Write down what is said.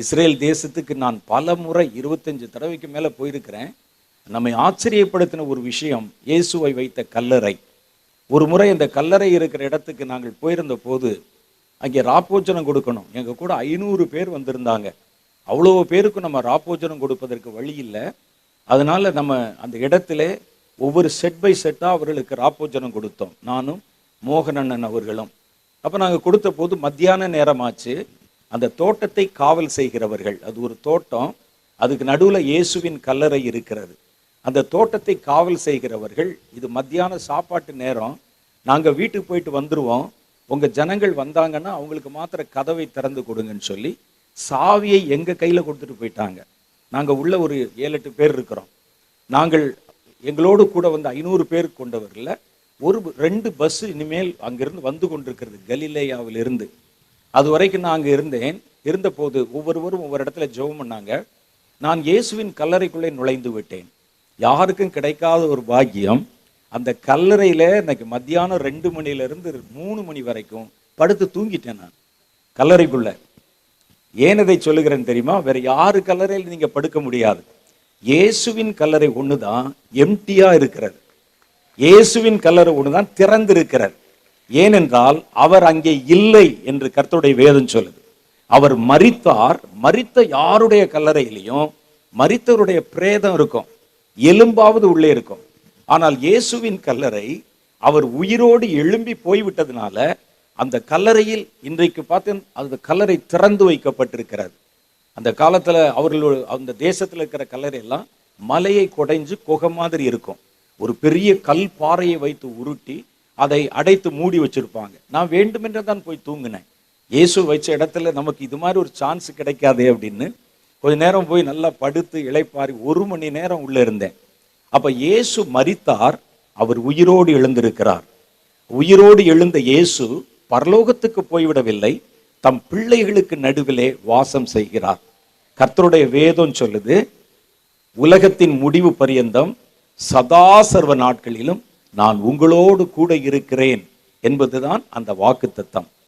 Israel தேசத்துக்கு நான் பல முறை 25 தடவைக்கு மேலே போயிருக்கிறேன். நம்மை ஆச்சரியப்படுத்தின ஒரு விஷயம் இயேசுவை வைத்த கல்லறை. ஒரு முறை அந்த கல்லறை இருக்கிற இடத்துக்கு நாங்கள் போயிருந்த போது அங்கே ராப்போஜனம் கொடுக்கணும். எங்கள் கூட 500 பேர் வந்திருந்தாங்க. அவ்வளோ பேருக்கு நம்ம ராப்போஜனம் கொடுப்பதற்கு வழி இல்லை. அதனால் நம்ம அந்த இடத்துல ஒவ்வொரு செட் பை செட்டாக அவர்களுக்கு ராப்போஜனம் கொடுத்தோம், நானும் மோகனண்ணன் அவர்களும். அப்போ நாங்கள் கொடுத்த போது மத்தியான நேரமாச்சு. அந்த தோட்டத்தை காவல் செய்கிறவர்கள், அது ஒரு தோட்டம், அதுக்கு நடுவில் இயேசுவின் கல்லறை இருக்கிறது. அந்த தோட்டத்தை காவல் செய்கிறவர்கள், இது மத்தியான சாப்பாட்டு நேரம், நாங்கள் வீட்டுக்கு போயிட்டு வந்துடுவோம், உங்கள் ஜனங்கள் வந்தாங்கன்னா அவங்களுக்கு மாத்திர கதவை திறந்து கொடுங்கன்னு சொல்லி சாவியை எங்கள் கையில் கொடுத்துட்டு போயிட்டாங்க. நாங்கள் உள்ள ஒரு 7-8 பேர் இருக்கிறோம். நாங்கள் எங்களோடு கூட வந்து 500 பேர் கொண்டவர்களில் ஒரு 2 பஸ்ஸு இனிமேல் அங்கிருந்து வந்து கொண்டிருக்கிறது, கலிலேயாவிலிருந்து. அது வரைக்கும் நான் அங்கே இருந்தபோது ஒவ்வொருவரும் ஒவ்வொரு இடத்துல ஜெபம் பண்ணாங்க. நான் இயேசுவின் கல்லறைக்குள்ளே நுழைந்து விட்டேன். யாருக்கும் கிடைக்காத ஒரு பாக்கியம். அந்த கல்லறையில் இன்னைக்கு மத்தியானம் 2 மணிலேருந்து 3 மணி வரைக்கும் படுத்து தூங்கிட்டேன் நான் கல்லறைக்குள்ள. ஏன் இதை சொல்லுகிறேன்னு தெரியுமா? வேற யாரு கல்லறையில் நீங்கள் படுக்க முடியாது. இயேசுவின் கல்லறை ஒன்று தான் எம்டியாக இருக்கிறது. இயேசுவின் கல்லறை ஒன்று தான் திறந்திருக்கிறது. ஏனென்றால் அவர் அங்கே இல்லை என்று கர்த்தருடைய வேதம் சொல்லுது. அவர் மரித்தார். மரித்த யாருடைய கல்லறையிலையும் மரித்தவருடைய பிரேதம் இருக்கும், எலும்பாவது உள்ளே இருக்கும். ஆனால் இயேசுவின் கல்லறை அவர் உயிரோடு எழும்பி போய்விட்டதுனால அந்த கல்லறையில் இன்றைக்கு பார்த்தேன், அந்த கல்லறை திறந்து வைக்கப்பட்டிருக்கிறது. அந்த காலத்தில் அவர்களோட அந்த தேசத்தில் இருக்கிற கல்லறை எல்லாம் மலையை குடைஞ்சு குகை மாதிரி இருக்கும். ஒரு பெரிய கல் பாறையை வைத்து உருட்டி அதை அடைத்து மூடி வச்சிருப்பாங்க. நான் வேண்டுமென்று தான் போய் தூங்கினேன். இயேசு வச்ச இடத்துல நமக்கு இது மாதிரி ஒரு சான்ஸ் கிடைக்காதே அப்படின்னு கொஞ்ச நேரம் போய் நல்லா படுத்து இளைப்பாரி 1 மணி நேரம் உள்ள இருந்தேன். அப்ப இயேசு மரித்தார், அவர் உயிரோடு எழுந்திருக்கிறார். உயிரோடு எழுந்த இயேசு பரலோகத்துக்கு போய்விடவில்லை, தம் பிள்ளைகளுக்கு நடுவிலே வாசம் செய்கிறார். கர்த்தருடைய வேதம் சொல்லுது, உலகத்தின் முடிவு பரியந்தம் சதா சர்வ நாட்களிலும் நான் உங்களோடு கூட இருக்கிறேன் என்பதுதான் அந்த வாக்குத்தத்தம்.